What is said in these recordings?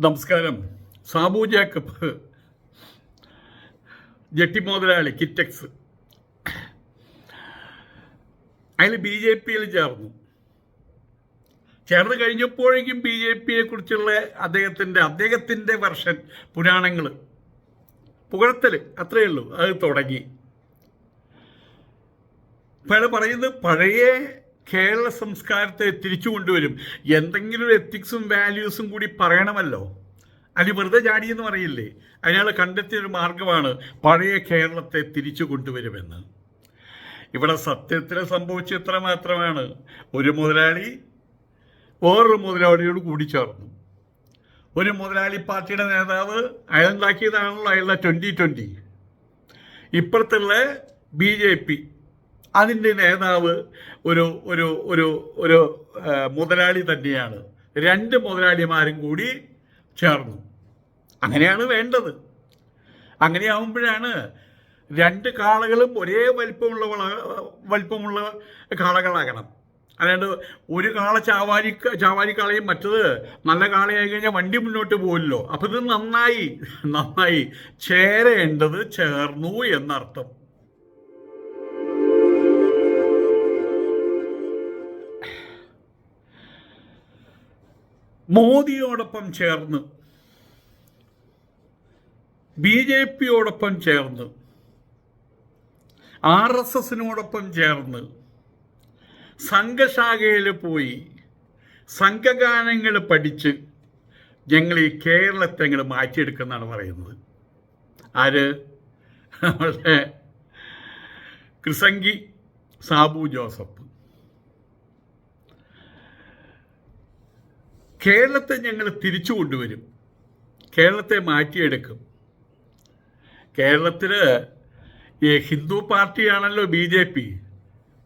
നമസ്കാരം. Sabu Jacob jetty മുതലാളി കിറ്റക്സ് അയാൾ BJP-യിൽ ചേർന്ന് കഴിഞ്ഞപ്പോഴേക്കും BJP-യെ കുറിച്ചുള്ള അദ്ദേഹത്തിൻ്റെ വെർഷൻ പുരാണങ്ങൾ പുകഴ്ത്തൽ അത്രയേ ഉള്ളൂ. അത് തുടങ്ങി. അയാൾ പറയുന്നത് പഴയ കേരള സംസ്കാരത്തെ തിരിച്ചു കൊണ്ടുവരും. എന്തെങ്കിലും ഒരു എത്തിക്സും വാല്യൂസും കൂടി പറയണമല്ലോ. അത് വെറുതെ ചാടിയെന്ന് പറയില്ലേ. അയാൾ കണ്ടെത്തിയൊരു മാർഗമാണ് പഴയ കേരളത്തെ തിരിച്ചു കൊണ്ടുവരുമെന്ന്. ഇവിടെ സത്യത്തിൽ സംഭവിച്ച ഇത്ര മാത്രമാണ്. ഒരു മുതലാളി വേറൊരു മുതലാളിയോട് കൂടിച്ചേർന്നു. ഒരു മുതലാളി പാർട്ടിയുടെ നേതാവ് അയാളുണ്ടാക്കിയതാണല്ലോ അയാളുടെ 2020. ഇപ്പുറത്തുള്ള BJP അതിൻ്റെ നേതാവ് ഒരു ഒരു ഒരു ഒരു മുതലാളി തന്നെയാണ്. രണ്ട് മുതലാളിമാരും കൂടി ചേർന്നു. അങ്ങനെയാണ് വേണ്ടത്. അങ്ങനെയാവുമ്പോഴാണ് രണ്ട് കാളകളും ഒരേ വലിപ്പമുള്ള കാളകളാകണം. അല്ലാണ്ട് ഒരു കാള ചാവാരിക്കാളയും മറ്റത് നല്ല കാളയായി കഴിഞ്ഞാൽ വണ്ടി മുന്നോട്ട് പോകില്ലല്ലോ. അപ്പം ഇത് നന്നായി ചേരേണ്ടത് ചേർന്നു എന്നർത്ഥം. മോദിയോടൊപ്പം ചേർന്ന് BJP-യോടൊപ്പം ചേർന്ന് RSSനോടൊപ്പം ചേർന്ന് സംഘശാഖയിൽ പോയി സംഘഗാനങ്ങൾ പഠിച്ച് ഞങ്ങൾ ഈ കേരളത്തെ ഞങ്ങൾ മാറ്റിയെടുക്കുമെന്നാണ് പറയുന്നത്. ആര്? നമ്മുടെ കൃസംഗി സാബു ജോസഫ്. കേരളത്തെ ഞങ്ങൾ തിരിച്ചു കൊണ്ടുവരും, കേരളത്തെ മാറ്റിയെടുക്കും. കേരളത്തിൽ ഈ ഹിന്ദു പാർട്ടിയാണല്ലോ BJP.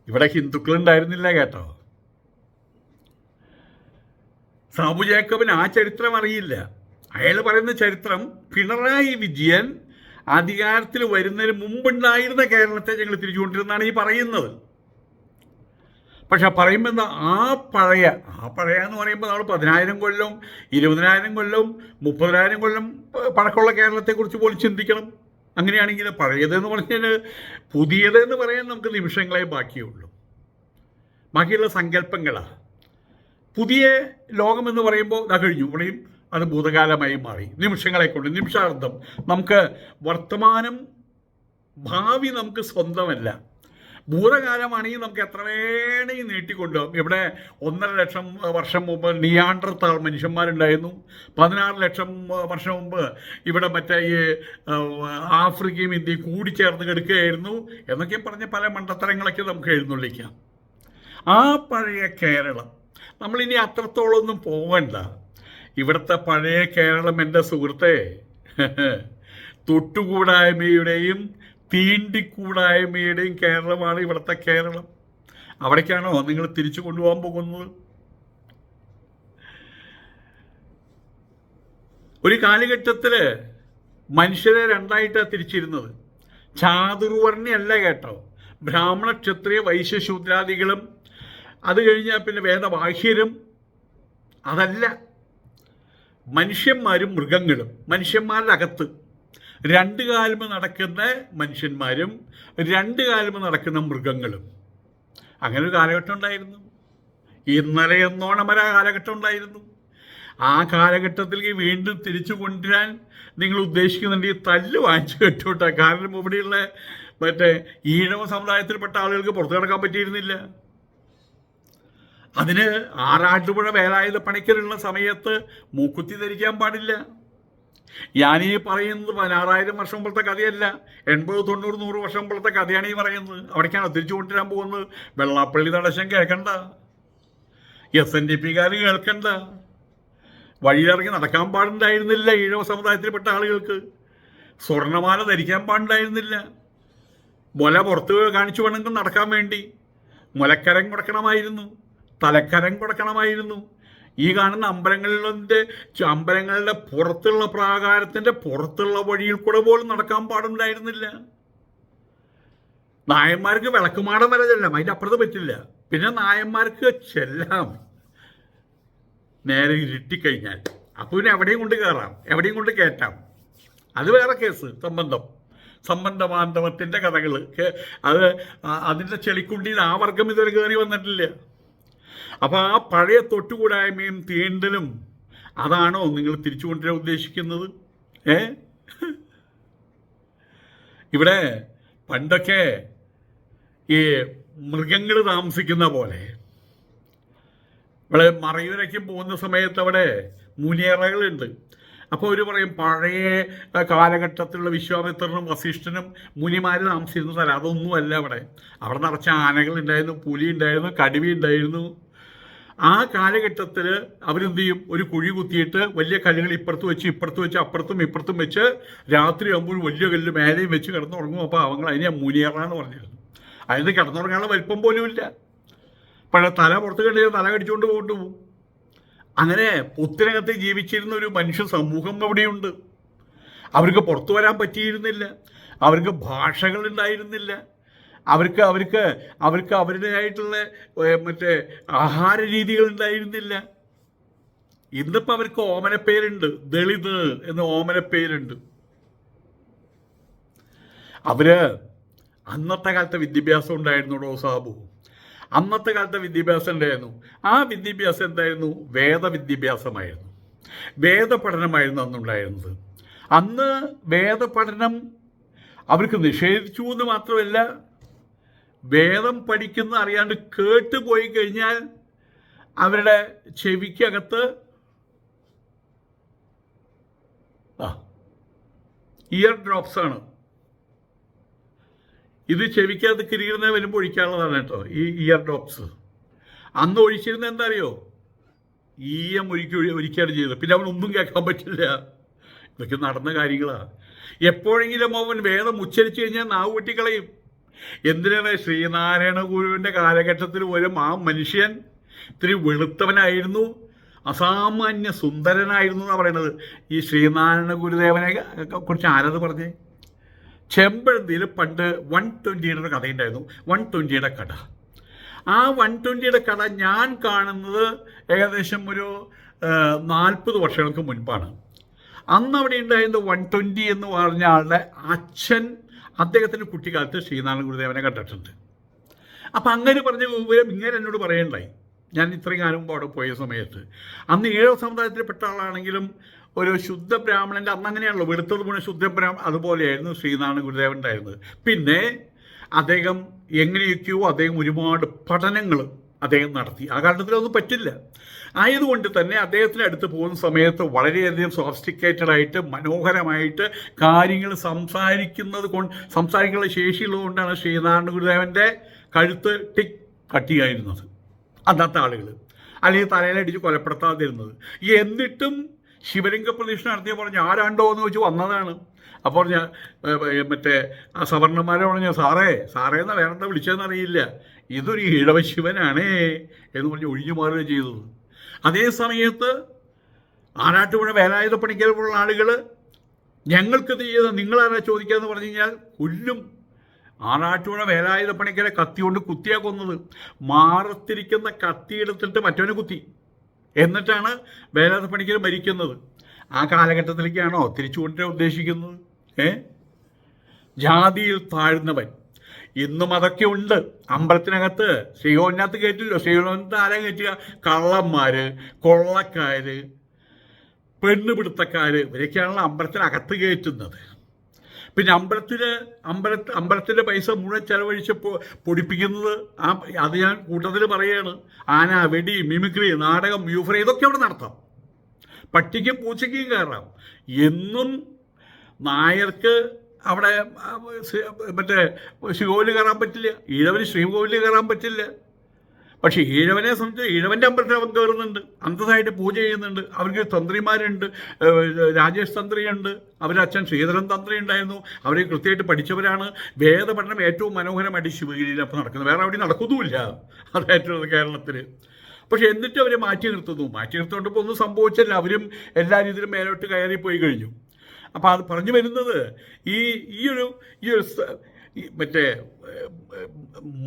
ഇവിടെ ഹിന്ദുക്കളുണ്ടായിരുന്നില്ല കേട്ടോ. സാബു ജേക്കബിന് ആ ചരിത്രം അറിയില്ല. അയാൾ പറയുന്ന ചരിത്രം പിണറായി വിജയൻ അധികാരത്തിൽ വരുന്നതിന് മുമ്പുണ്ടായിരുന്ന കേരളത്തെ ഞങ്ങൾ തിരിച്ചു കൊണ്ടിരുന്നാണ് ഈ പറയുന്നത്. പക്ഷെ പറയുമ്പോൾ എന്താ, ആ പഴയ എന്ന് പറയുമ്പോൾ നമ്മൾ 10,000 കൊല്ലം 20,000 കൊല്ലം 30,000 കൊല്ലം പഴക്കമുള്ള കേരളത്തെക്കുറിച്ച് പോലും ചിന്തിക്കണം. അങ്ങനെയാണെങ്കിൽ പഴയതെന്ന് പറഞ്ഞാൽ പുതിയതെന്ന് പറയാൻ നമുക്ക് നിമിഷങ്ങളെ ബാക്കിയുള്ളൂ. ബാക്കിയുള്ള സങ്കല്പങ്ങളാണ്. പുതിയ ലോകമെന്ന് പറയുമ്പോൾ ഇതാ കഴിഞ്ഞു, ഇവിടെയും അത് ഭൂതകാലമായി മാറി. നിമിഷങ്ങളെ കൊണ്ട് നിമിഷാർദ്ധം നമുക്ക് വർത്തമാനം ഭാവി നമുക്ക് സ്വന്തമല്ല. ഭൂതകാലമാണെങ്കിൽ നമുക്ക് എത്ര വേണമെങ്കിൽ നീട്ടിക്കൊണ്ടുപോകും. ഇവിടെ 1.5 ലക്ഷം വർഷം മുമ്പ് നിയാണ്ടർതാൾ മനുഷ്യന്മാരുണ്ടായിരുന്നു. 16 ലക്ഷം വർഷം മുമ്പ് ഇവിടെ മറ്റേ ഈ ആഫ്രിക്കയും ഇന്ത്യയും കൂടിച്ചേർന്ന് കിടക്കുകയായിരുന്നു എന്നൊക്കെ പറഞ്ഞ് പല മണ്ടത്തരങ്ങളൊക്കെ നമുക്ക് എഴുന്നള്ളിക്കാം. ആ പഴയ കേരളം നമ്മളിനി അത്രത്തോളമൊന്നും പോകണ്ട. ഇവിടുത്തെ പഴയ കേരളം എൻ്റെ സുഹൃത്തെ തൊട്ടുകൂടായ്മയുടെയും തീണ്ടിക്കൂടായ്മയുടെയും കേരളമാണ് ഇവിടുത്തെ കേരളം. അവിടേക്കാണോ നിങ്ങൾ തിരിച്ചു കൊണ്ടുപോകാൻ പോകുന്നത്? ഒരു കാലഘട്ടത്തിൽ മനുഷ്യരെ രണ്ടായിട്ടാണ് തിരിച്ചിരുന്നത്. ചാതുർവർണ്ണയല്ല കേട്ടോ. ബ്രാഹ്മണ ക്ഷത്രിയ വൈശ്യ ശൂദ്രാദികളും അത് കഴിഞ്ഞാൽ പിന്നെ വേദവാഹ്യരും അതല്ല. മനുഷ്യന്മാരും മൃഗങ്ങളും. മനുഷ്യന്മാരുടെ അകത്ത് 2 കാലുമ നടക്കുന്ന മനുഷ്യന്മാരും 2 കാലുമ നടക്കുന്ന മൃഗങ്ങളും. അങ്ങനെ ഒരു കാലഘട്ടം ഉണ്ടായിരുന്നു. ഇന്നലെ എന്നോണമര കാലഘട്ടം ഉണ്ടായിരുന്നു. ആ കാലഘട്ടത്തിലേക്ക് വീണ്ടും തിരിച്ചു കൊണ്ടുവരാൻ നിങ്ങൾ ഉദ്ദേശിക്കുന്നുണ്ടെങ്കിൽ തല്ല് വാങ്ങിച്ചു കെട്ടോട്ടെ. കാരണം ഇവിടെയുള്ള മറ്റേ ഈഴവ സമുദായത്തിൽപ്പെട്ട ആളുകൾക്ക് പുറത്തു കിടക്കാൻ പറ്റിയിരുന്നില്ല. അതിന് ആറാട്ടുപുഴ വേലായുധ പണിക്കരുള്ള സമയത്ത് മൂക്കുത്തി ധരിക്കാൻ പാടില്ല. ഞാനീ പറയുന്നത് 16,000 വർഷം മുമ്പത്തെ കഥയല്ല, 80, 90, 100 വർഷം മുമ്പത്തെ കഥയാണ് ഈ പറയുന്നത്. അവിടേക്കാണ് തിരിച്ചു കൊണ്ടുവരാൻ പോകുന്നത്. വെള്ളാപ്പള്ളി തടസ്സം കേൾക്കണ്ട, SNDP-കാർ കേൾക്കണ്ട. വഴിയിലിറങ്ങി നടക്കാൻ പാടുണ്ടായിരുന്നില്ല ഈഴവ സമുദായത്തിൽപ്പെട്ട ആളുകൾക്ക്. സ്വർണ്ണമാല ധരിക്കാൻ പാടുണ്ടായിരുന്നില്ല. മുല പുറത്ത് കാണിച്ചു വേണമെങ്കിൽ നടക്കാൻ വേണ്ടി മുലക്കരം കൊടുക്കണമായിരുന്നു, തലക്കരം കൊടുക്കണമായിരുന്നു. ഈ കാണുന്ന അമ്പലങ്ങളുടെ പുറത്തുള്ള പ്രാകാരത്തിൻ്റെ പുറത്തുള്ള വഴിയിൽ കൂടെ പോലും നടക്കാൻ പാടുണ്ടായിരുന്നില്ല. നായന്മാർക്ക് വിളക്കുമാടം വരെ ചെല്ലാം, അതിൻ്റെ അപ്പുറത്ത് പറ്റില്ല. പിന്നെ നായന്മാർക്ക് ചെല്ലാം നേരെ ഇരുട്ടിക്കഴിഞ്ഞാൽ. അപ്പോൾ പിന്നെ എവിടെയും കൊണ്ട് കയറാം, എവിടെയും കൊണ്ട് കയറ്റാം. അത് വേറെ കേസ്. സംബന്ധമാന്തവത്തിൻ്റെ കഥകൾ. അത് അതിൻ്റെ ചെളിക്കുണ്ടിയിൽ ആ വർഗം ഇതുവരെ കയറി വന്നിട്ടില്ല. അപ്പോൾ ആ പഴയ തൊട്ടുകൂടായ്മയും തീണ്ടലും അതാണോ നിങ്ങൾ തിരിച്ചു കൊണ്ടുവരാൻ ഉദ്ദേശിക്കുന്നത്? ഇവിടെ പണ്ടൊക്കെ ഈ മൃഗങ്ങൾ താമസിക്കുന്ന പോലെ ഇവിടെ മറയൂരയ്ക്കും പോകുന്ന സമയത്ത് അവിടെ മുനിയറകളുണ്ട്. അപ്പോൾ അവർ പറയും പഴയ കാലഘട്ടത്തിലുള്ള വിശ്വാമിത്രനും വസിഷ്ഠനും മുനിമാർ താമസിച്ചിരുന്ന സ്ഥലം അതൊന്നുമല്ല. അവിടെ നിറച്ച ആനകളുണ്ടായിരുന്നു, പുലി ഉണ്ടായിരുന്നു, കടുവ ഉണ്ടായിരുന്നു. ആ കാലഘട്ടത്തിൽ അവരെന്ത് ചെയ്യും? ഒരു കുഴി കുത്തിയിട്ട് വലിയ കല്ലുകൾ ഇപ്പുറത്ത് വെച്ച് അപ്പുറത്തും വെച്ച് രാത്രി ആകുമ്പോൾ വലിയ കല്ല് മേലെയും വെച്ച് കിടന്നുറങ്ങും. അപ്പോൾ അവങ്ങൾ അതിനെ മുനിയറ എന്ന് പറഞ്ഞിരുന്നു. അതിന് കിടന്നുറങ്ങാനുള്ള വലിപ്പം പോലും ഇല്ല. പഴയ തല പുറത്ത് കണ്ടില്ല, തല കടിച്ചുകൊണ്ട് കൊണ്ടുപോകും. അങ്ങനെ പൊത്തിനകത്ത് ജീവിച്ചിരുന്ന ഒരു മനുഷ്യ സമൂഹം അവിടെയുണ്ട്. അവർക്ക് പുറത്തു വരാൻ പറ്റിയിരുന്നില്ല, അവർക്ക് ഭാഷകൾ ഉണ്ടായിരുന്നില്ല, അവർക്ക് അവരുടേതായിട്ടുള്ള മറ്റേ ആഹാര രീതികൾ ഉണ്ടായിരുന്നില്ല. ഇന്നിപ്പോൾ അവർക്ക് ഓമനപ്പേരുണ്ട്, ദളിത് എന്ന് ഓമനപ്പേരുണ്ട്. അവര് അന്നത്തെ കാലത്തെ വിദ്യാഭ്യാസം ഉണ്ടായിരുന്നുടോ സാബു. അന്നത്തെ കാലത്തെ വിദ്യാഭ്യാസം ഉണ്ടായിരുന്നു. ആ വിദ്യാഭ്യാസം എന്തായിരുന്നു? വേദവിദ്യാഭ്യാസമായിരുന്നു, വേദപഠനമായിരുന്നു അന്നുണ്ടായിരുന്നത്. അന്ന് വേദപഠനം അവർക്ക് നിഷേധിച്ചു എന്ന് മാത്രമല്ല, വേദം പഠിക്കുന്ന അറിയാണ്ട് കേട്ടുപോയി കഴിഞ്ഞാൽ അവരുടെ ചെവിക്കകത്ത് ഇയർ ഡ്രോപ്സ് ആണ്. ഇത് ചെവിക്കകത്ത് കിരീടുന്ന വരുമ്പോൾ ഒഴിക്കാനുള്ളതാണ് കേട്ടോ ഈ ഇയർ ഡ്രോപ്സ്. അന്ന് ഒഴിച്ചിരുന്ന എന്താ അറിയോ? ഈയം ഒരിക്കലാണ് ചെയ്തത്. പിന്നെ അവനൊന്നും കേൾക്കാൻ പറ്റില്ല. ഇതൊക്കെ നടന്ന കാര്യങ്ങളാണ്. എപ്പോഴെങ്കിലും അവൻ വേദം ഉച്ചരിച്ചു കഴിഞ്ഞാൽ നാവ് വെട്ടിക്കളയും. എന്തിനാണ്? ശ്രീനാരായണ ഗുരുവിൻ്റെ കാലഘട്ടത്തിൽ പോലും ആ മനുഷ്യൻ ഇത്തിരി വെളുത്തവനായിരുന്നു, അസാമാന്യ സുന്ദരനായിരുന്നു എന്നാണ് പറയുന്നത്. ഈ ശ്രീനാരായണ ഗുരുദേവനെ കുറിച്ച് ആരത് പറഞ്ഞേ? ചെമ്പഴന്തിയിൽ പണ്ട് 120 കഥയുണ്ടായിരുന്നു. 120 കഥ. ആ 120 കഥ ഞാൻ കാണുന്നത് ഏകദേശം ഒരു 40 വർഷങ്ങൾക്ക് മുൻപാണ്. അന്ന് അവിടെ ഉണ്ടായിരുന്ന 120 എന്ന് പറഞ്ഞ ആളുടെ അച്ഛൻ അദ്ദേഹത്തിൻ്റെ കുട്ടിക്കാലത്ത് ശ്രീനാരായണ ഗുരുദേവനെ കണ്ടിട്ടുണ്ട്. അപ്പം അങ്ങനെ പറഞ്ഞ വിവരം ഇങ്ങനെ എന്നോട് പറയണ്ടായി. ഞാൻ ഇത്രയും കാലം മുമ്പ് അവിടെ പോയ സമയത്ത് അന്ന് 7 സമുദായത്തിൽപ്പെട്ട ആളാണെങ്കിലും ഒരു ശുദ്ധ ബ്രാഹ്മണൻ്റെ അന്ന് അങ്ങനെയാണല്ലോ, വെളുത്തത് മുഴുവൻ ശുദ്ധ ബ്രാഹ്മണൻ, അതുപോലെയായിരുന്നു ശ്രീനാരായണ ഗുരുദേവൻ ഉണ്ടായിരുന്നത്. പിന്നെ അദ്ദേഹം എങ്ങനെയൊക്കെയോ ഒരുപാട് പഠനങ്ങൾ അദ്ദേഹം നടത്തി. ആ കാലത്തിലൊന്നും പറ്റില്ല. ആയതുകൊണ്ട് തന്നെ അദ്ദേഹത്തിന് അടുത്ത് പോകുന്ന സമയത്ത് വളരെയധികം സോഫിസ്റ്റിക്കേറ്റഡ് ആയിട്ട് മനോഹരമായിട്ട് കാര്യങ്ങൾ സംസാരിക്കാനുള്ള ശേഷിയുള്ളതുകൊണ്ടാണ് ശ്രീനാരായണ ഗുരുദേവൻ്റെ കഴുത്ത് കട്ടിയായിരുന്നത് അന്നത്തെ ആളുകൾ, അല്ലെങ്കിൽ തലയിലടിച്ച് കൊലപ്പെടുത്താതിരുന്നത്. എന്നിട്ടും ശിവലിംഗ പ്രതിഷ്ഠ നടത്തിയ പറഞ്ഞു ആരാണ്ടോ എന്ന് വെച്ച് വന്നതാണ്. അപ്പോൾ ഞാൻ മറ്റേ ആ സവർണന്മാരെ പറഞ്ഞു സാറേ എന്ന് വേറെന്താ വിളിച്ചതെന്നറിയില്ല, ഇതൊരു ഈഴവ ശിവനാണേ എന്ന് പറഞ്ഞ് ഒഴിഞ്ഞു മാറുകയും ചെയ്തത്. അതേ സമയത്ത് ആറാട്ടുപുഴ വേലായുധ പണിക്കലുള്ള ആളുകൾ ഞങ്ങൾക്കിത് ചെയ്ത് നിങ്ങളാരാ ചോദിക്കാമെന്ന് പറഞ്ഞു കഴിഞ്ഞാൽ കൊല്ലും. ആറാട്ടുപുഴ വേലായുധ പണിക്കരെ കത്തി കൊണ്ട് കുത്തിയാ കൊന്നത്. മാറത്തിരിക്കുന്ന കത്തിയെടുത്തിട്ട് മറ്റവനെ കുത്തി, എന്നിട്ടാണ് വേലായുധ പണിക്കർ മരിക്കുന്നത്. ആ കാലഘട്ടത്തിലേക്കാണോ തിരിച്ചു കൊണ്ടുവരാൻ ഉദ്ദേശിക്കുന്നത്? ജാതിയിൽ താഴ്ന്നവൻ ഇന്നും അതൊക്കെ ഉണ്ട്. അമ്പലത്തിനകത്ത് ശ്രീകോവിലിനകത്ത് കയറ്റില്ലോ. ശ്രീകോവിലിനകത്ത് ആരാ കയറ്റുക? കള്ളന്മാര്, കൊള്ളക്കാര്, പെണ്ണുപിടുത്തക്കാര്, ഇവരൊക്കെയാണല്ലോ അമ്പലത്തിനകത്ത് കയറ്റുന്നത്. പിന്നെ അമ്പലത്തിൻ്റെ പൈസ മുഴുവൻ ചെലവഴിച്ച് പൊടിപ്പിക്കുന്നത് അത് ഞാൻ കൂട്ടത്തിൽ പറയുകയാണ്. ആന, വെടി, മിമിക്രി, നാടകം, മ്യൂഫറി ഇതൊക്കെ അവിടെ നടത്താം. പട്ടിക്കും പൂച്ചയ്ക്കും കയറാം. എന്നും നായർക്ക് അവിടെ മറ്റേ ശ്രീകോവിലിൽ കയറാൻ പറ്റില്ല, ഈഴവന് ശ്രീകോവിലിൽ കയറാൻ പറ്റില്ല. പക്ഷേ ഈഴവനെ സംബന്ധിച്ച് ഈഴവൻ്റെ അമ്പലത്തിൽ അവൻ കയറുന്നുണ്ട്, അന്തസ്സായിട്ട് പൂജ ചെയ്യുന്നുണ്ട്. അവർക്ക് തന്ത്രിമാരുണ്ട്, രാജേഷ് തന്ത്രിയുണ്ട്, അവരുടെ അച്ഛൻ ശ്രീധരൻ തന്ത്രി ഉണ്ടായിരുന്നു. അവർ കൃത്യമായിട്ട് പഠിച്ചവരാണ്. വേദപഠനം ഏറ്റവും മനോഹരമായിട്ട് ശിവഗിരിയിൽ അപ്പോൾ നടക്കുന്നത്. വേറെ അവിടെ നടക്കുന്നുമില്ല അതായിട്ടുള്ളത് കേരളത്തിൽ. പക്ഷെ എന്നിട്ടും അവരെ മാറ്റി നിർത്തുകൊണ്ടിപ്പോൾ ഒന്നും സംഭവിച്ചില്ല. അവരും എല്ലാ രീതിയിലും മേലോട്ട് കയറിപ്പോയി കഴിഞ്ഞു. അപ്പോൾ അത് പറഞ്ഞു വരുന്നത് ഈ ഒരു മറ്റേ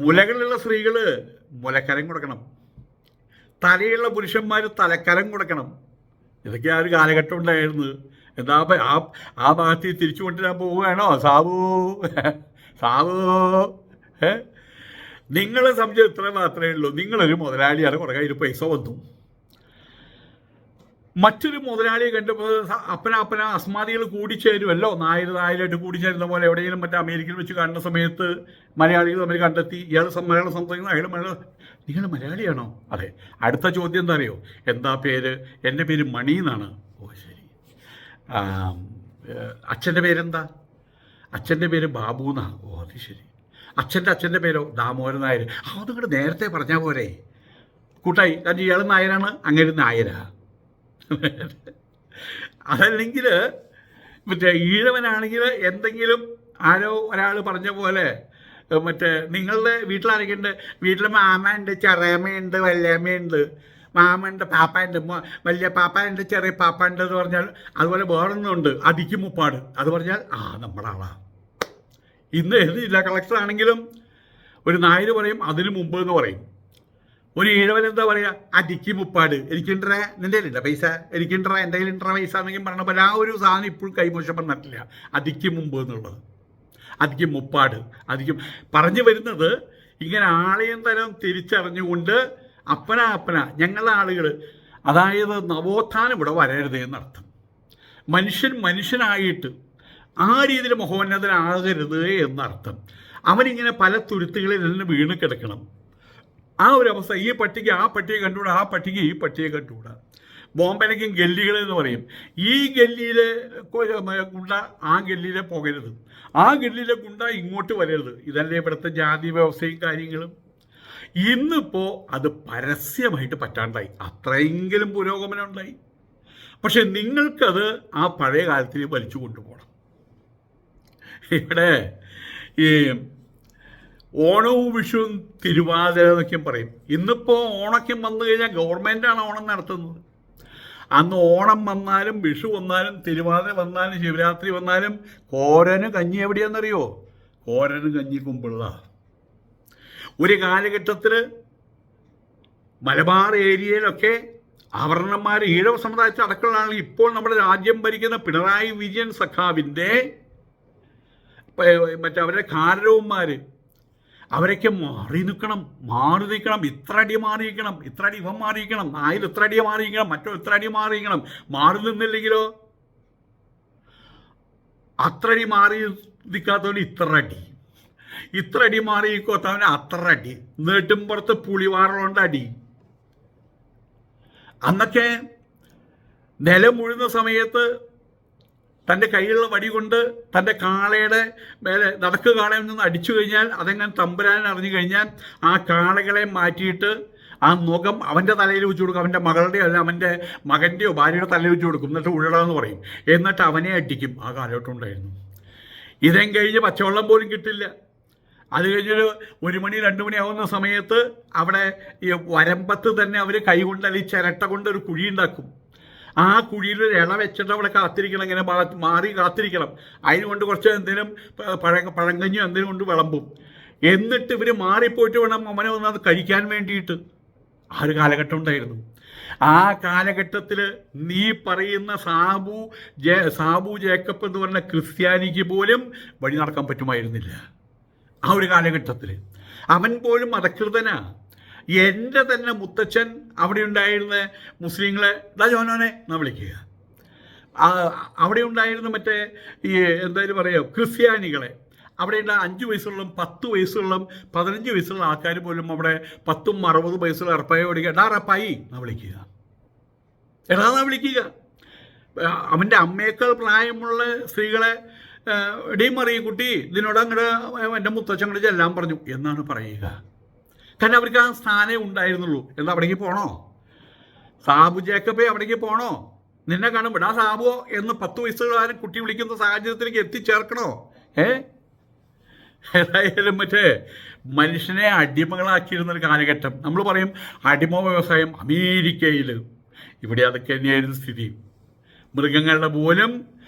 മുലകളുള്ള സ്ത്രീകൾ മുലക്കരം കൊടുക്കണം, തലയുള്ള പുരുഷന്മാർ തലക്കരം കൊടുക്കണം. ഇതൊക്കെ ആ ഒരു കാലഘട്ടം ഉണ്ടായിരുന്നു. എന്താ ആ ഭാഗത്ത് തിരിച്ചു കൊണ്ടുവരാൻ പോവുകയാണോ സാബു? സാബു നിങ്ങളെ സംബന്ധിച്ച് ഇത്ര മാത്രമേ ഉള്ളൂ. നിങ്ങളൊരു മുതലാളിയാണ്, കുറേ കയ്യിൽ പൈസ വന്നു. മറ്റൊരു മുതലാളിയെ കണ്ടപ്പോൾ അപ്പന അസ്മാദികൾ കൂടിച്ചേരുമല്ലോ, നായരായിട്ട് കൂടിച്ചേരുന്ന പോലെ എവിടെയെങ്കിലും മറ്റേ അമേരിക്കയിൽ വെച്ച് കാണുന്ന സമയത്ത് മലയാളികൾ തമ്മിൽ കണ്ടെത്തി. ഇയാൾ മലയാളം സംസാരിക്കുന്ന അയാൾ നിങ്ങൾ മലയാളിയാണോ? അതെ. അടുത്ത ചോദ്യം എന്താ അറിയോ? എന്താ പേര്? എൻ്റെ പേര് മണി എന്നാണ്. ഓ ശരി. അച്ഛൻ്റെ പേരെന്താ? അച്ഛൻ്റെ പേര് ബാബു എന്നാ. ഓ അത് ശരി. അച്ഛൻ്റെ പേരോ? ദാമോദരൻ നായർ. അത് നിങ്ങൾ നേരത്തെ പറഞ്ഞാൽ പോരെ കൂട്ടായി. കാരണം ഇയാൾ നായരാണ്, അങ്ങനെ നായരാ. അതല്ലെങ്കിൽ മറ്റേ ഈഴവനാണെങ്കിൽ എന്തെങ്കിലും ആരോ ഒരാൾ പറഞ്ഞ പോലെ മറ്റേ നിങ്ങളുടെ വീട്ടിലാരൊക്കെയുണ്ട്? വീട്ടിൽ മാമയുണ്ട്, ചെറിയമ്മയുണ്ട്, വല്യമ്മയുണ്ട്. മാമയുണ്ട്, പാപ്പയുണ്ട്, വലിയ പാപ്പയുണ്ട്, ചെറിയ പാപ്പയുണ്ട് എന്ന് പറഞ്ഞാൽ അതുപോലെ വേറൊന്നുണ്ട്, അതിക്ക് മുപ്പാട്. അത് പറഞ്ഞാൽ നമ്മുടെ ആളാ. ഇന്ന് ഏത് ജില്ലാ കളക്ടർ ആണെങ്കിലും ഒരു നായർ പറയും അതിന് മുമ്പ് എന്ന് പറയും. ഒരു ഈഴവൻ എന്താ പറയുക? അതിക്ക് മുപ്പാട്. എനിക്കുണ്ടേ, നിൻ്റെ കയ്യിലുണ്ട പൈസ? എനിക്കുണ്ടേ, എൻ്റെ കയ്യിലുണ്ട പൈസ എന്നെങ്കിലും പറഞ്ഞ പോലെ ആ ഒരു സാധനം ഇപ്പോഴും കൈമോശം വന്നിട്ടില്ല. അതിക്ക് മുമ്പ് എന്നുള്ളത്, അതിക്ക് മുപ്പാട്. അതിക്ക് പറഞ്ഞു വരുന്നത് ഇങ്ങനെ ആളെയും തരം തിരിച്ചറിഞ്ഞുകൊണ്ട് അപ്പന ഞങ്ങളുടെ ആളുകൾ, അതായത് നവോത്ഥാനം ഇവിടെ വരരുത് എന്നർത്ഥം. മനുഷ്യനായിട്ട് ആ രീതിയിൽ മഹോന്നതനാകരുത് എന്നർത്ഥം. അവനിങ്ങനെ പല തുരുത്തുകളിൽ നിന്ന് വീണ് കിടക്കണം. ആ ഒരു അവസ്ഥ. ഈ പട്ടിക്ക് ആ പട്ടിയെ കണ്ടുകൂടാ, ആ പട്ടിക്ക് ഈ പട്ടിയെ കണ്ടുകൂടാ. ബോംബെയിലേക്കും ഗല്ലികൾ എന്ന് പറയും. ഈ ഗല്ലിയിലെ ഗുണ്ട ആ ഗല്ലിയിലെ പോകരുത്, ആ ഗല്ലിയിലെ ഗുണ്ട ഇങ്ങോട്ട് വരരുത്. ഇതല്ലേ ഇവിടുത്തെ ജാതി വ്യവസ്ഥയും കാര്യങ്ങളും. ഇന്നിപ്പോൾ അത് പരസ്യമായിട്ട് പറ്റാണ്ടായി. അത്രയെങ്കിലും പുരോഗമനം ഉണ്ടായി. പക്ഷെ നിങ്ങൾക്കത് ആ പഴയ കാലത്തിൽ വലിച്ചു കൊണ്ടുപോകണം. ഇവിടെ ഈ ഓണവും വിഷുവും തിരുവാതിര എന്നൊക്കെയും പറയും. ഇന്നിപ്പോൾ ഓണക്കും വന്നു കഴിഞ്ഞാൽ ഗവൺമെൻറ്റാണ് ഓണം നടത്തുന്നത്. അന്ന് ഓണം വന്നാലും വിഷു വന്നാലും തിരുവാതിര വന്നാലും ശിവരാത്രി വന്നാലും കോരന് കഞ്ഞി എവിടെയാണെന്നറിയോ? കോരന് കഞ്ഞി കുമ്പിള്ള. ഒരു കാലഘട്ടത്തിൽ മലബാർ ഏരിയയിലൊക്കെ അവർണന്മാർ ഈഴവ സമുദായത്തിൽ അടക്കമുള്ളതാണ്. ഇപ്പോൾ നമ്മുടെ രാജ്യം ഭരിക്കുന്ന പിണറായി വിജയൻ സഖാവിൻ്റെ അവരുടെ കാരവന്മാർ അവരൊക്കെ മാറി നിൽക്കണം. ഇത്ര അടി മാറിയിരിക്കണം, ഇത്ര അടി ഇവൻ മാറിയിരിക്കണം, നായിൽ ഇത്ര അടി മാറിയിരിക്കണം, മറ്റോ ഇത്ര അടി മാറിയിരിക്കണം. മാറി നിന്നില്ലെങ്കിലോ അത്ര അടി മാറി നിൽക്കാത്തവന് ഇത്ര അടി മാറി നിൽക്കാത്തവന് അത്ര അടി. നീട്ടും പുറത്ത് പുളിവാറുകൊണ്ട് അടി. അന്നൊക്കെ നിലം മുഴുന്ന സമയത്ത് തൻ്റെ കയ്യിലുള്ള വടി കൊണ്ട് തൻ്റെ കാളയുടെ മേലെ നടക്ക് കാളയിൽ നിന്ന് അടിച്ചു കഴിഞ്ഞാൽ അതെങ്ങനെ തമ്പുരാൻ അറിഞ്ഞു കഴിഞ്ഞാൽ ആ കാളകളെ മാറ്റിയിട്ട് ആ മുഖം അവൻ്റെ തലയിൽ വെച്ച് കൊടുക്കും. അവൻ്റെ മകളുടെയോ അല്ല അവൻ്റെ മകൻ്റെയോ ഭാര്യയുടെ തലയിൽ വെച്ച് കൊടുക്കും. എന്നിട്ട് ഉഴടാന്ന് പറയും. എന്നിട്ട് അവനെ അടിക്കും. ആ കാലഘട്ടം ഉണ്ടായിരുന്നു. ഇതേം കഴിഞ്ഞ് പച്ചവെള്ളം പോലും കിട്ടില്ല. അത് കഴിഞ്ഞൊരു 1 മണി 2 മണി ആവുന്ന സമയത്ത് അവിടെ ഈ വരമ്പത്ത് തന്നെ അവർ കൈകൊണ്ട് അല്ലെങ്കിൽ ചിരട്ട കൊണ്ട് ഒരു കുഴി ഉണ്ടാക്കും. ആ കുഴിയിൽ ഒരു ഇള വെച്ചിട്ട് അവിടെ കാത്തിരിക്കണം. ഇങ്ങനെ മാറി കാത്തിരിക്കണം. അതിനുകൊണ്ട് കുറച്ച് എന്തെങ്കിലും പഴങ്കഞ്ഞോ എന്തെങ്കിലും കൊണ്ട് വിളമ്പും. എന്നിട്ട് ഇവർ മാറിപ്പോയിട്ട് വേണം അവനെ വന്നത് കഴിക്കാൻ വേണ്ടിയിട്ട്. ആ ഒരു കാലഘട്ടം ഉണ്ടായിരുന്നു. ആ കാലഘട്ടത്തിൽ നീ പറയുന്ന സാബു ജേക്കബ് എന്ന് പറഞ്ഞ ക്രിസ്ത്യാനിക്ക് പോലും വഴി നടക്കാൻ പറ്റുമായിരുന്നില്ല. ആ ഒരു കാലഘട്ടത്തിൽ അവൻ പോലും മതകൃതനാ. എൻ്റെ തന്നെ മുത്തച്ഛൻ അവിടെ ഉണ്ടായിരുന്ന മുസ്ലിങ്ങളെ ജോനോനെ എന്നാ വിളിക്കുക. അവിടെ ഉണ്ടായിരുന്ന മറ്റേ ഈ എന്തായാലും പറയുക ക്രിസ്ത്യാനികളെ അവിടെയുള്ള 5 വയസ്സുള്ള 10 വയസ്സുള്ള 15 വയസ്സുള്ള ആൾക്കാർ പോലും അവിടെ 10 60 വയസ്സുള്ള അറപ്പായി ഓടിക്കുക. റപ്പായി എന്നാ വിളിക്കുക. എടാന്നാ വിളിക്കുക. അവൻ്റെ അമ്മയേക്കാൾ പ്രായമുള്ള സ്ത്രീകളെ ഇടയും അറിയും കുട്ടി ഇതിനോട് അങ്ങോട്ട് എൻ്റെ മുത്തച്ഛൻ ചെല്ലാൻ പറഞ്ഞു എന്നാണ് പറയുക. കാരണം അവർക്ക് ആ സ്ഥാനേ ഉണ്ടായിരുന്നുള്ളൂ. എന്താ അവിടേക്ക് പോകണോ? സാബു ജേക്കബേ അവിടേക്ക് പോകണോ? നിന്നെ കാണും വിടാ സാബുവോ എന്ന് 10 വയസ്സുകാരൻ കുട്ടി വിളിക്കുന്ന സാഹചര്യത്തിലേക്ക് എത്തിച്ചേർക്കണോ? ഏതായാലും മറ്റേ മനുഷ്യനെ അടിമകളാക്കിയിരുന്നൊരു കാലഘട്ടം. നമ്മൾ പറയും അടിമ വ്യവസായം അമേരിക്കയിൽ. ഇവിടെ അതൊക്കെ തന്നെയായിരുന്നു സ്ഥിതി. മൃഗങ്ങളുടെ പോലും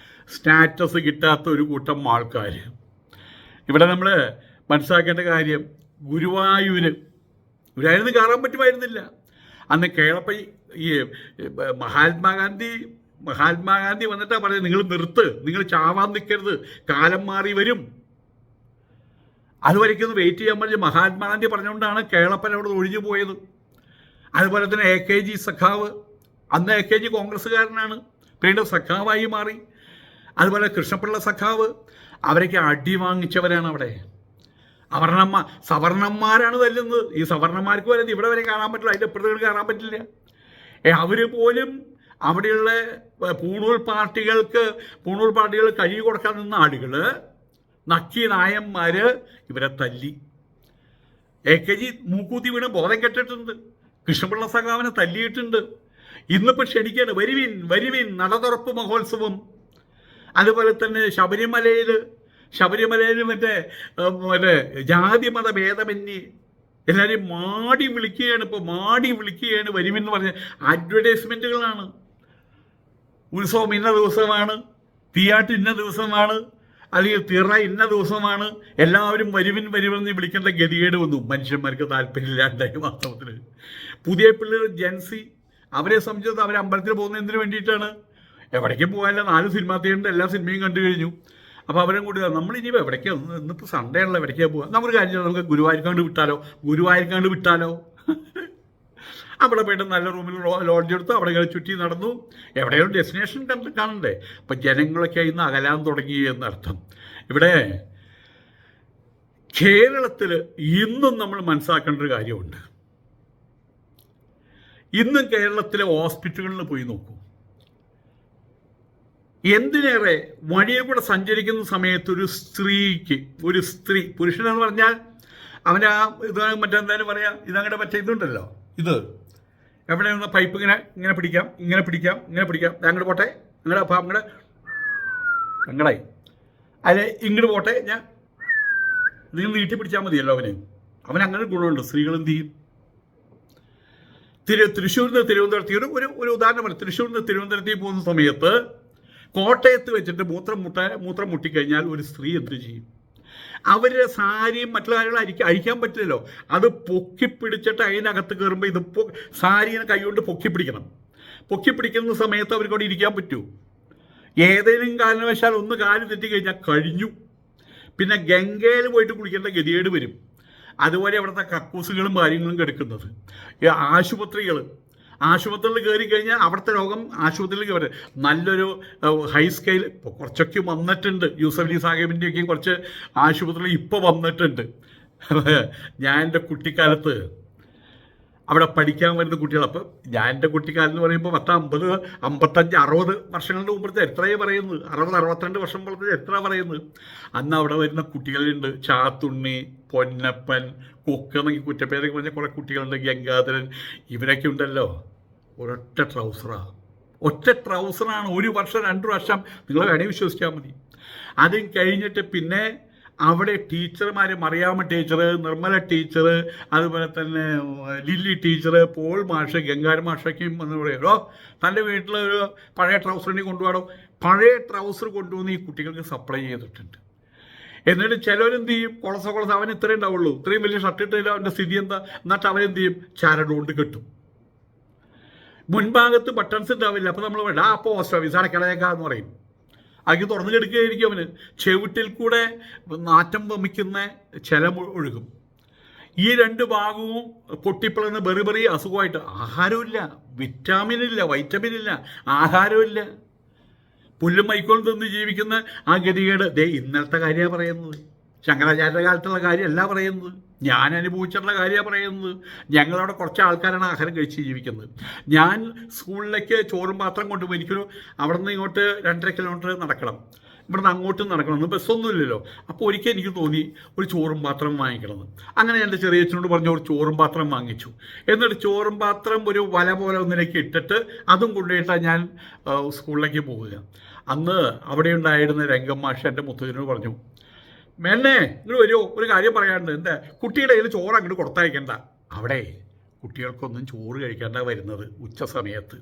സ്റ്റാറ്റസ് കിട്ടാത്ത ഒരു കൂട്ടം ആൾക്കാർ. ഇവിടെ നമ്മൾ മനസ്സിലാക്കേണ്ട കാര്യം ഗുരുവായൂർ കയറാൻ പറ്റുമായിരുന്നില്ല. അന്ന് കേളപ്പ ഈ മഹാത്മാഗാന്ധി വന്നിട്ടാ പറയുന്നത്, നിങ്ങൾ നിർത്ത്, നിങ്ങൾ ചാവാൻ നിൽക്കരുത്, കാലം മാറി വരും, അതുവരയ്ക്കൊന്ന് വെയിറ്റ് ചെയ്യാൻ പറഞ്ഞ് മഹാത്മാഗാന്ധി പറഞ്ഞുകൊണ്ടാണ് കേളപ്പൻ അവിടെ ഒഴിഞ്ഞു പോയത്. അതുപോലെ തന്നെ AKG സഖാവ്, അന്ന് AKG കോൺഗ്രസ്സുകാരനാണ്, പിന്നീട് സഖാവായി മാറി. അതുപോലെ കൃഷ്ണപിള്ള സഖാവ്, അവരൊക്കെ അടി വാങ്ങിച്ചവരാണ് അവിടെ. സവർണന്മാരാണ് തല്ലുന്നത്. ഈ സവർണന്മാർക്ക് വരെ ഇവിടെ വരെ കാണാൻ പറ്റില്ല, അതിൻ്റെ അപ്പുറത്തേക്ക് കാണാൻ പറ്റില്ല. അവർ പോലും അവിടെയുള്ള പൂണൂൽ പാർട്ടികൾ കഴുകി കൊടുക്കാൻ നിന്ന ആളുകൾ, നക്കി നായന്മാർ ഇവരെ തല്ലി. AKG മൂക്കൂത്തി വീണ് ബോധം കെട്ടിട്ടുണ്ട്, കൃഷ്ണപിള്ള സഖാവിനെ തല്ലിയിട്ടുണ്ട്. ഇന്നിപ്പോൾ ക്ഷണിക്കാണ്, വരുവിൻ നടതുറപ്പ് മഹോത്സവം. അതുപോലെ തന്നെ ശബരിമലയിൽ മറ്റേ ജാതിമത ഭേദമന്യേ എല്ലാവരും മാടി വിളിക്കുകയാണ് വരുമെന്ന് പറഞ്ഞ അഡ്വർടൈസ്മെൻറ്റുകളാണ്. ഉത്സവം ഇന്ന ദിവസമാണ്, തീയാട്ട് ഇന്ന ദിവസമാണ്, അല്ലെങ്കിൽ തിറ ഇന്ന ദിവസമാണ്, എല്ലാവരും വരുമെന്ന് വിളിക്കേണ്ട ഗതികേട് വന്നു. മനുഷ്യന്മാർക്ക് താല്പര്യമില്ലാണ്ടായി. വാസ്തവത്തിൽ പുതിയ പിള്ളേർ ജൻസി, അവരെ സംബന്ധിച്ചത് അവർ അമ്പലത്തിൽ പോകുന്നത് എന്തിനു വേണ്ടിയിട്ടാണ്? എവിടേക്കും പോകാനില്ല, 4 സിനിമാ തിയേറ്ററിൻ്റെ എല്ലാ സിനിമയും കണ്ടു കഴിഞ്ഞു. അപ്പോൾ അവരും കൂടി നമ്മളിനി എവിടേക്കാണ്, ഇന്നിപ്പോൾ സൺഡേ ആണല്ലോ, എവിടേക്കാണ് പോകാം, നമുക്ക് കാര്യം നമുക്ക് ഗുരുവായൂർക്കാണ്ട് വിട്ടാലോ. അവിടെ പോയിട്ട് നല്ല റൂമിൽ ലോഡ്ജ് എടുത്ത് അവിടെ ചുറ്റി നടന്നു. എവിടെയോ ഡെസ്റ്റിനേഷൻ കാണണ്ടേ? അപ്പം ജനങ്ങളൊക്കെ ഇന്ന് അകലാൻ തുടങ്ങി എന്നർത്ഥം. ഇവിടെ കേരളത്തിൽ ഇന്നും നമ്മൾ മനസ്സിലാക്കേണ്ട ഒരു കാര്യമുണ്ട്. ഇന്നും കേരളത്തിലെ ഹോസ്പിറ്റലുകളിൽ പോയി നോക്കൂ. എന്തിനേറെ വഴിയിൽ കൂടെ സഞ്ചരിക്കുന്ന സമയത്ത് ഒരു സ്ത്രീ, പുരുഷനെന്ന് പറഞ്ഞാൽ അവന് മറ്റെന്തായാലും പറയാം, ഇതങ്ങടെ മറ്റേ ഇതുണ്ടല്ലോ, ഇത് എവിടെ നിന്ന് പൈപ്പ് ഇങ്ങനെ പിടിക്കാം അങ്ങോട്ട് പോട്ടെ, അങ്ങടായി അല്ലെ ഇങ്ങോട്ട് പോട്ടെ, ഞാൻ നിങ്ങൾ നീട്ടി പിടിച്ചാൽ മതിയല്ലോ അവൻ അങ്ങനെ ഗുണമുണ്ട്. സ്ത്രീകൾ എന്ത് ചെയ്യും? തൃശ്ശൂരിൽ നിന്ന് തിരുവനന്തപുരത്ത് ഒരു ഉദാഹരണം പറയാം. തൃശ്ശൂരിൽ നിന്ന് തിരുവനന്തപുരത്തേക്ക് പോകുന്ന സമയത്ത് കോട്ടയത്ത് വെച്ചിട്ട് മൂത്രം മുട്ടിക്കഴിഞ്ഞാൽ ഒരു സ്ത്രീ എന്ത് ചെയ്യും? അവരുടെ സാരിയും മറ്റുള്ള കാര്യങ്ങളും അഴിക്കാൻ പറ്റില്ലല്ലോ. അത് പൊക്കിപ്പിടിച്ചിട്ട് അതിനകത്ത് കയറുമ്പോൾ ഇത് സാരിയെ കൈകൊണ്ട് പൊക്കിപ്പിടിക്കുന്ന സമയത്ത് അവർക്ക് അവിടെ ഇരിക്കാൻ പറ്റൂ? ഏതെങ്കിലും കാരണവശാൽ ഒന്ന് കാല് തെറ്റിക്കഴിഞ്ഞാൽ കഴിഞ്ഞു. പിന്നെ ഗംഗയിൽ പോയിട്ട് കുളിക്കേണ്ട ഗതികേട് വരും. അതുപോലെ അവിടുത്തെ കക്കൂസുകളും കാര്യങ്ങളും കിടക്കുന്നത്. ആശുപത്രിയിൽ കയറി കഴിഞ്ഞാൽ അവിടുത്തെ രോഗം ആശുപത്രിയിൽ കയറി നല്ലൊരു ഹൈ സ്കെയിൽ കുറച്ചൊക്കെ വന്നിട്ടുണ്ട്. യൂസഫലി സാഹിബിൻ്റെയൊക്കെയും കുറച്ച് ആശുപത്രിയിൽ ഇപ്പോൾ വന്നിട്ടുണ്ട്. ഞാൻ എൻ്റെ കുട്ടിക്കാലത്ത് അവിടെ പഠിക്കാൻ വരുന്ന കുട്ടികൾ, അപ്പോൾ ഞാൻ എൻ്റെ കുട്ടിക്കാലം എന്ന് പറയുമ്പോൾ 50, 55, 60 വർഷങ്ങളുടെ മുമ്പത്തെ എത്രയാണ് പറയുന്നത്, 60, 62 വർഷം മുമ്പത്തെ എത്ര പറയുന്നത്. അന്ന് അവിടെ വരുന്ന കുട്ടികളുണ്ട്, ചാത്തുണ്ണി, പൊന്നപ്പൻ, കൊക്ക് എന്നൊക്കെ കുറ്റപ്പേരൊക്കെ പറഞ്ഞ കുറേ കുട്ടികളുണ്ട്, ഗംഗാധരൻ, ഇവരൊക്കെ ഉണ്ടല്ലോ. ഒറ്റ ട്രൗസറാണ് 1 വർഷം 2 വർഷം, നിങ്ങൾ വേണേൽ വിശ്വസിക്കാൻ മതി. അതും കഴിഞ്ഞിട്ട് പിന്നെ അവിടെ ടീച്ചർമാർ, മറിയാമ്മ ടീച്ചർ, നിർമ്മല ടീച്ചർ, അതുപോലെ തന്നെ ലില്ലി ടീച്ചർ, പോൾ മാഷ്, ഗംഗാരം മാഷൊക്കെയും എന്ന് പറയുമോ, തൻ്റെ വീട്ടിൽ ഒരു പഴയ ട്രൗസറിനെ കൊണ്ടുപോകണോ, പഴയ ട്രൗസർ കൊണ്ടുവന്ന് ഈ കുട്ടികൾക്ക് സപ്ലൈ ചെയ്തിട്ടുണ്ട്. എന്നിട്ട് ചിലവരെന്ത് ചെയ്യും, കൊളസ അവൻ ഇത്രയും ഉണ്ടാവുള്ളൂ, ഇത്രയും വലിയ ഷർട്ട് ഇട്ടില്ല, അവൻ്റെ സ്ഥിതി എന്താ, എന്നിട്ട് അവരെന്ത് ചെയ്യും, ചരടുകൊണ്ട് കെട്ടും. മുൻഭാഗത്ത് ബട്ടൺസ് ഉണ്ടാവില്ല. അപ്പോൾ നമ്മൾ വേണ്ട പോസ്റ്റ് ഓഫീസ് അടക്കളയേക്കാന്ന് പറയും. അത് തുറന്നു കെടുക്കുകയായിരിക്കും. അവന് ചെവിട്ടിൽ കൂടെ നാറ്റം വമിക്കുന്ന ചെലം ഒഴുകും. ഈ 2 ഭാഗവും പൊട്ടിപ്പിളർന്ന് ബെറി അസുഖമായിട്ട് ആഹാരമില്ല, വൈറ്റമിനില്ല, ആഹാരമില്ല, പുല്ലും മൈക്കോളും തിന്ന് ജീവിക്കുന്ന ആ ഗതികേട്. ഇന്നലത്തെ കാര്യമാണ് പറയുന്നത്, ശങ്കരാചാര്യ കാലത്തുള്ള കാര്യമല്ല പറയുന്നത്, ഞാൻ അനുഭവിച്ചിട്ടുള്ള കാര്യമാണ് പറയുന്നത്. ഞങ്ങളവിടെ കുറച്ച് ആൾക്കാരാണ് ആഹാരം കഴിച്ച് ജീവിക്കുന്നത്. ഞാൻ സ്കൂളിലേക്ക് ചോറും പാത്രം കൊണ്ടുപോയി, എനിക്കൊരു അവിടെ നിന്ന് ഇങ്ങോട്ട് 2.5 കിലോമീറ്റർ നടക്കണം, ഇവിടുന്ന് അങ്ങോട്ടും നടക്കണം, ബസ്സൊന്നുമില്ലല്ലോ. അപ്പോൾ ഒരിക്കൽ എനിക്ക് തോന്നി ഒരു ചോറും പാത്രം വാങ്ങിക്കണമെന്ന്. അങ്ങനെ എൻ്റെ ചെറിയച്ഛനോട് പറഞ്ഞു ഒരു ചോറും പാത്രം വാങ്ങിച്ചു. എന്നിട്ട് ചോറും പാത്രം ഒരു വല പോലെ ഒന്നിലേക്ക് ഇട്ടിട്ട് അതും കൊണ്ടുപോയിട്ടാണ് ഞാൻ സ്കൂളിലേക്ക് പോവുക. അന്ന് അവിടെ ഉണ്ടായിരുന്ന രംഗമ്മാഷ് എൻ്റെ മുത്തച്ഛനോട് പറഞ്ഞു, മേന്നെ ഇങ്ങോട്ട് വരുമോ, ഒരു കാര്യം പറയാനുണ്ട്. എന്താ, കുട്ടിയുടെ കയ്യിൽ ചോറ് അങ്ങോട്ട് കൊടുത്തയക്കണ്ട. അവിടെ കുട്ടികൾക്കൊന്നും ചോറ് കഴിക്കേണ്ട വരുന്നത് ഉച്ച സമയത്ത്.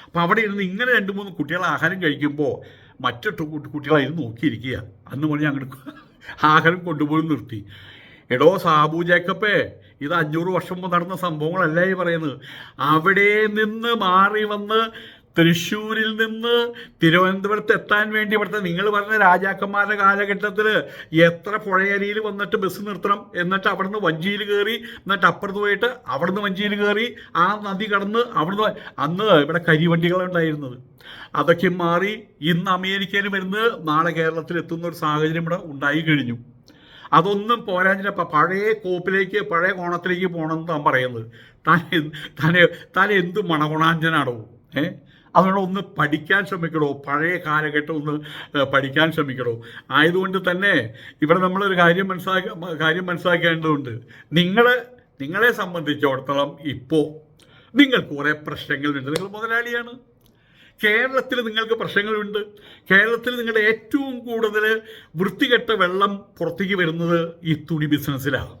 അപ്പോൾ അവിടെ ഇരുന്ന് ഇങ്ങനെ 2-3 കുട്ടികൾ ആഹാരം കഴിക്കുമ്പോൾ മറ്റു കുട്ടികളായിരുന്നു നോക്കിയിരിക്കുക. അന്ന് പറഞ്ഞ് അങ്ങോട്ട് ആഹാരം കൊണ്ടുപോയി നിർത്തി. എടോ സാബു ജേക്കബേ, ഇത് 500 വർഷം മുമ്പ് നടന്ന സംഭവങ്ങളല്ല ഈ പറയുന്നത്. അവിടെ നിന്ന് മാറി വന്ന് തൃശ്ശൂരിൽ നിന്ന് തിരുവനന്തപുരത്ത് എത്താൻ വേണ്ടി ഇവിടുത്തെ നിങ്ങൾ പറഞ്ഞ രാജാക്കന്മാരുടെ കാലഘട്ടത്തിൽ എത്ര പുഴയരിയിൽ വന്നിട്ട് ബസ് നിർത്തണം, എന്നിട്ട് അവിടുന്ന് വഞ്ചിയിൽ കയറി, എന്നിട്ട് അപ്പുറത്ത് പോയിട്ട് അവിടുന്ന് വഞ്ചിയിൽ കയറി ആ നദി കടന്ന് അവിടുന്ന്, അന്ന് ഇവിടെ കരിവണ്ടികളുണ്ടായിരുന്നത്, അതൊക്കെ മാറി ഇന്ന് അമേരിക്കയിൽ വരുന്നത് നാളെ കേരളത്തിൽ എത്തുന്ന ഒരു സാഹചര്യം ഇവിടെ ഉണ്ടായി കഴിഞ്ഞു. അതൊന്നും പോരാഞ്ഞ പഴയ കോപ്പിലേക്ക് പഴയ കോണത്തിലേക്ക് പോകണമെന്ന് താൻ പറയുന്നത്. താൻ എന്ത് മണകുണാഞ്ചനാണോ? അതുകൊണ്ട് ഒന്ന് പഠിക്കാൻ ശ്രമിക്കണോ, പഴയ കാലഘട്ടം ഒന്ന് പഠിക്കാൻ ശ്രമിക്കണോ. ആയതുകൊണ്ട് തന്നെ ഇവിടെ നമ്മളൊരു കാര്യം മനസ്സിലാക്കേണ്ടതുണ്ട്. നിങ്ങളെ സംബന്ധിച്ചിടത്തോളം ഇപ്പോൾ നിങ്ങൾക്ക് കുറേ പ്രശ്നങ്ങളുണ്ട്. നിങ്ങൾ മുതലാളിയാണ്. കേരളത്തിൽ നിങ്ങൾക്ക് പ്രശ്നങ്ങളുണ്ട്. കേരളത്തിൽ നിങ്ങളുടെ ഏറ്റവും കൂടുതൽ വൃത്തികെട്ട വെള്ളം പുറത്തേക്ക് വരുന്നത് ഈ തുണി ബിസിനസ്സിലാണ്.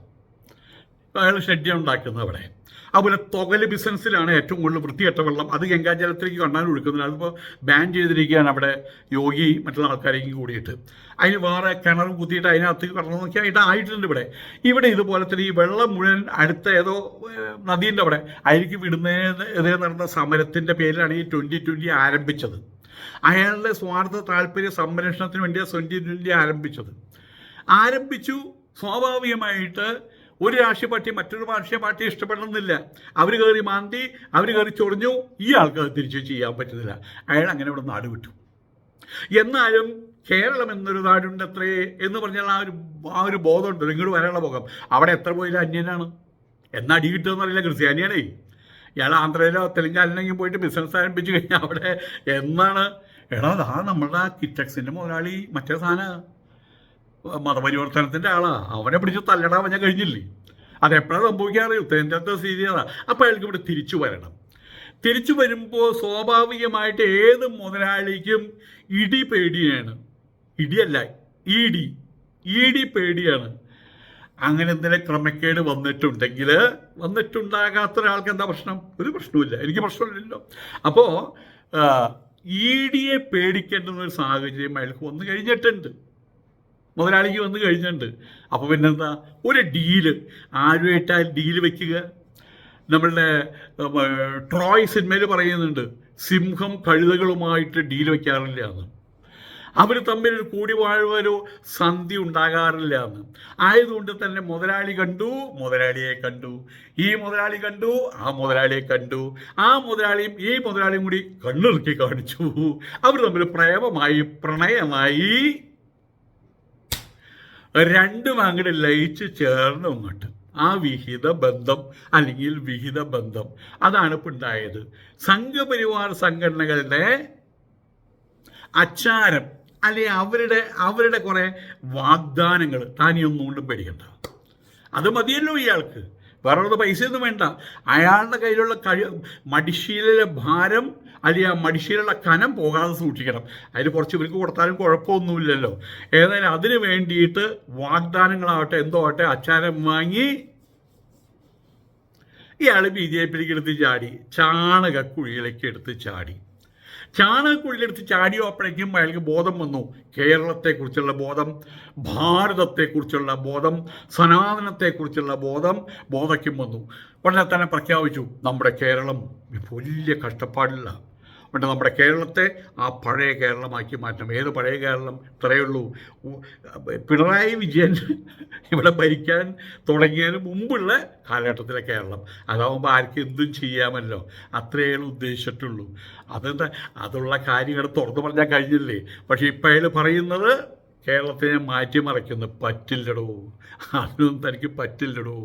അയാൾ ഷെഡ് ഉണ്ടാക്കുന്നത് അവിടെ. അതുപോലെ തൊകല് ബിസിനസ്സിലാണ് ഏറ്റവും കൂടുതൽ വൃത്തികെട്ട വെള്ളം. അത് ഗംഗാജലത്തിലേക്ക് കണ്ണാൻ ഒഴുക്കുന്നില്ല. അതിപ്പോൾ ബാൻ ചെയ്തിരിക്കുകയാണ് അവിടെ യോഗി മറ്റുള്ള ആൾക്കാരേക്കും കൂടിയിട്ട്. അതിന് വേറെ കിണർ കുത്തിയിട്ട് അതിനകത്ത് കടന്നു നോക്കിയാൽ ഇതായിട്ടുണ്ട് ഇവിടെ ഇതുപോലെ തന്നെ ഈ വെള്ളം മുഴുവൻ അടുത്ത ഏതോ നദീൻ്റെ അവിടെ അതിലേക്ക് വിടുന്നതിനെതിരെ നടന്ന സമരത്തിൻ്റെ പേരിലാണ് ഈ 2020 ആരംഭിച്ചത്. അയാളുടെ സ്വാർത്ഥ താല്പര്യ സംരക്ഷണത്തിന് വേണ്ടിയാണ് 2020 ആരംഭിച്ചു. സ്വാഭാവികമായിട്ട് ഒരു രാഷ്ട്രീയ പാർട്ടി മറ്റൊരു രാഷ്ട്രീയ പാർട്ടി ഇഷ്ടപ്പെടണമെന്നില്ല. അവർ കയറി മാന്തി, അവർ കയറി ചൊറിഞ്ഞു, ഈ ആൾക്ക് അത് തിരിച്ചു ചെയ്യാൻ പറ്റുന്നില്ല. അയാൾ അങ്ങനെ ഇവിടെ നാട് വിട്ടു. എന്നാലും കേരളം എന്നൊരു നാടുണ്ട് അത്രേ എന്ന് പറഞ്ഞാൽ ആ ഒരു ബോധമുണ്ട്. ഇങ്ങോട്ട് വരാനുള്ള ബോധം. അവിടെ എത്ര പോയാലും അന്യനാണ്. എന്നാ അടി കിട്ടുമെന്ന് അറിയില്ല. ക്രിസ്ത്യാനിയാണേ. ഇയാൾ ആന്ധ്രയിലോ തെലുങ്കാനയിലെങ്കിലും പോയിട്ട് ബിസിനസ് ആരംഭിച്ചു കഴിഞ്ഞാൽ അവിടെ എന്നാണ് നമ്മളുടെ കിറ്റക്സിൻ്റെ മുതലാളി മറ്റേ സാധനം മതപരിവർത്തനത്തിൻ്റെ ആളാണ്. അവനെ പിടിച്ച് തല്ലടാൻ പറഞ്ഞാൽ കഴിഞ്ഞില്ലേ? അതെപ്പോഴാണ് സംഭവിക്കാറ്? ഉത്തരേന്ത്യത്തെ സ്ഥിതിയാണ്. അപ്പോൾ അയാൾക്ക് ഇവിടെ തിരിച്ചു വരണം. തിരിച്ചു വരുമ്പോൾ സ്വാഭാവികമായിട്ട് ഏത് മുതലാളിക്കും ഇടി പേടിയാണ്. ഇടിയല്ല, ഇടി പേടിയാണ്. അങ്ങനെ എന്തെങ്കിലും ക്രമക്കേട് വന്നിട്ടുണ്ടാകാത്ത ഒരാൾക്ക് എന്താ പ്രശ്നം? ഒരു പ്രശ്നമില്ല. എനിക്ക് പ്രശ്നമില്ലല്ലോ. അപ്പോൾ ഇടിയെ പേടിക്കേണ്ടുന്ന ഒരു സാഹചര്യം അയാൾക്ക് വന്നു കഴിഞ്ഞിട്ടുണ്ട്, മുതലാളിക്ക് വന്നു കഴിഞ്ഞിട്ടുണ്ട്. അപ്പോൾ പിന്നെന്താ, ഒരു ഡീല് ആരുമായിട്ടാൽ ഡീല് വയ്ക്കുക. നമ്മളുടെ ട്രോയ് സിനിമയിൽ പറയുന്നുണ്ട്, സിംഹം കഴുതകളുമായിട്ട് ഡീല് വയ്ക്കാറില്ല എന്ന്. അവർ തമ്മിൽ ഒരു കൂടിവാഴ്വരോ സന്ധി ഉണ്ടാകാറില്ല എന്ന്. ആയതുകൊണ്ട് തന്നെ മുതലാളിയെ കണ്ടു, ഈ മുതലാളി കണ്ടു, ആ മുതലാളിയെ കണ്ടു, ആ മുതലാളിയും ഈ മുതലാളിയും കൂടി കണ്ണിറുക്കി കാണിച്ചു. അവർ തമ്മിൽ പ്രണയമായി രണ്ടും അങ്ങോട്ട് ലയിച്ച് ചേർന്ന് അങ്ങോട്ട് ആ വിഹിത ബന്ധം അതാണ് ഇപ്പം ഉണ്ടായത്. സംഘപരിവാർ സംഘടനകളുടെ അച്ചാരം അല്ലെങ്കിൽ അവരുടെ കുറേ വാഗ്ദാനങ്ങൾ താനിയൊന്നുകൊണ്ടും പേടിക്കണ്ട. അത് മതിയല്ലോ ഇയാൾക്ക്. വേറെ ഒരു പൈസയൊന്നും വേണ്ട. അയാളുടെ കയ്യിലുള്ള മടിശീലയിലെ ഭാരം അല്ലെങ്കിൽ ആ മടിശീലുള്ള കനം പോകാതെ സൂക്ഷിക്കണം. അതിൽ കുറച്ച് ഇവർക്ക് കൊടുത്താലും കുഴപ്പമൊന്നുമില്ലല്ലോ. ഏതായാലും അതിന് വേണ്ടിയിട്ട് വാഗ്ദാനങ്ങളാവട്ടെ എന്തോ ആവട്ടെ അച്ചാരം വാങ്ങി ഇയാൾ BJPയിലേക്ക് എടുത്ത് ചാടി. ചാണകക്കുഴിയിലേക്ക് എടുത്ത് ചാടിയപ്പോഴേക്കും അയാൾക്ക് ബോധം വന്നു. കേരളത്തെക്കുറിച്ചുള്ള ബോധം, ഭാരതത്തെക്കുറിച്ചുള്ള ബോധം, സനാതനത്തെക്കുറിച്ചുള്ള ബോധയ്ക്കും വന്നു. ഉടനെ തന്നെ പ്രഖ്യാപിച്ചു, നമ്മുടെ കേരളം വലിയ കഷ്ടപ്പാടില്ല. എന്നിട്ട് നമ്മുടെ കേരളത്തെ ആ പഴയ കേരളമാക്കി മാറ്റണം. ഏത് പഴയ കേരളം? ഇത്രയേ ഉള്ളൂ. പിണറായി വിജയൻ ഇവിടെ ഭരിക്കാൻ തുടങ്ങിയതിന് മുമ്പുള്ള കാലഘട്ടത്തിലെ കേരളം. അതാവുമ്പോൾ ആർക്കും എന്തും ചെയ്യാമല്ലോ. അത്രയേ ഉദ്ദേശിച്ചിട്ടുള്ളൂ. അതെന്താ, അതുള്ള കാര്യങ്ങൾ തുറന്നു പറഞ്ഞാൽ കഴിഞ്ഞില്ലേ? പക്ഷെ ഇപ്പം അയാൾ പറയുന്നത് കേരളത്തിനെ മാറ്റിമറിക്കുന്നു. പറ്റില്ലടോ, അതിനൊന്നും തനിക്ക് പറ്റില്ലടോ.